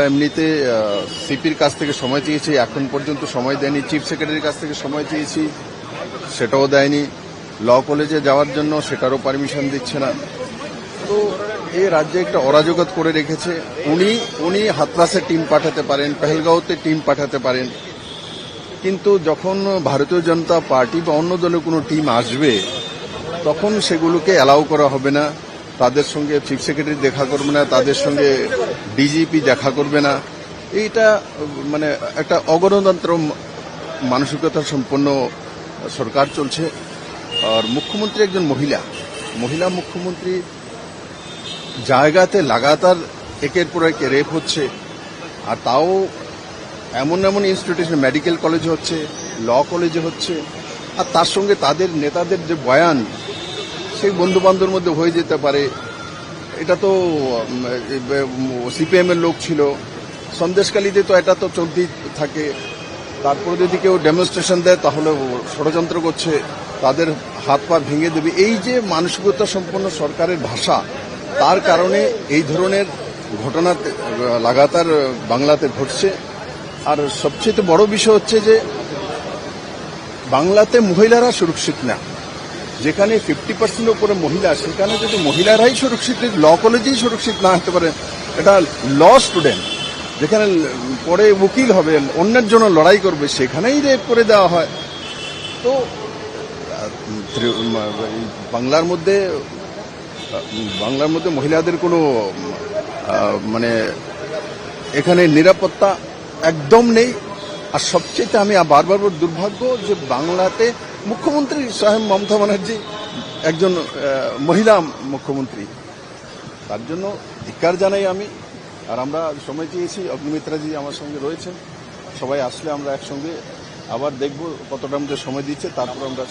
এমনিতে সিপির কাছ থেকে সময় চেয়েছি, এখন পর্যন্ত সময় দেয়নি। চিফ সেক্রেটারির কাছ থেকে সময় চেয়েছি, সেটাও দেয়নি। ল কলেজে যাওয়ার জন্য সেটারও পারমিশন দিচ্ছে না। তো এই রাজ্যে একটা অরাজকতা করে রেখেছে। উনি হাতরাসে টিম পাঠাতে পারেন, পেহেলগাঁওতে টিম পাঠাতে পারেন, কিন্তু যখন ভারতীয় জনতা পার্টি বা অন্য দলের কোনো টিম আসবে তখন সেগুলোকে অ্যালাউ করা হবে না। তাদের সঙ্গে চিফ সেক্রেটারি দেখা করবে না, তাদের সঙ্গে ডিজিপি দেখা করবে না। এইটা মানে একটা অগণতন্ত্র মানসিকতা সম্পন্ন সরকার চলছে। আর মুখ্যমন্ত্রী একজন মহিলা মুখ্যমন্ত্রী, জায়গাতে লাগাতার একের পর এক রেপ হচ্ছে, আর তাও এমন ইনস্টিটিউশন, মেডিকেল কলেজে হচ্ছে, ল কলেজে হচ্ছে, আর তার সঙ্গে তাদের নেতাদের যে বয়ান সেই বন্ধু বান্ধবের মধ্যে হয়ে যেতে পারে। এটা তো সিপিএম এর লোক ছিল, সন্দেশখালীতে তো এটা তো চলতেই থাকে। তারপরে যদি কেউ ডেমনস্ট্রেশন দেয় তাহলে ষড়যন্ত্র করছে, তাদের হাত পা ভেঙে দেবে। এই যে মানসিকতা সম্পন্ন সরকারের ভাষা, তার কারণে এই ধরনের ঘটনা লাগাতার বাংলাতে ঘটছে। আর সবচেয়ে বড় বিষয় হচ্ছে যে বাংলাতে মহিলারা সুরক্ষিত না। যেখানে 50% উপরে মহিলা, সেখানে যদি মহিলারাই সুরক্ষিত, ল কলেজেই সুরক্ষিত না হতে পারে, এটা ল স্টুডেন্ট যেখানে পরে উকিল হবে, অন্যের জন্য লড়াই করবে, সেখানেই রেপ করে দেওয়া হয়। তো বাংলার মধ্যে মহিলাদের কোনো মানে এখানে নিরাপত্তা একদম নেই। আর সবচেয়ে আমি বারবার দুর্ভাগ্য যে বাংলাতে মুখ্যমন্ত্রী স্বয়ং মমতা ব্যানার্জি একজন মহিলা মুখ্যমন্ত্রী, তার জন্য ধিক্কার জানাই আমি। আর আমরা সময় চেয়েছি, অগ্নিমিত্রাজি আমার সঙ্গে রয়েছেন, সবাই আসলে আমরা একসঙ্গে আবার দেখব কতটা আমাদের সময় দিচ্ছে, তারপর আমরা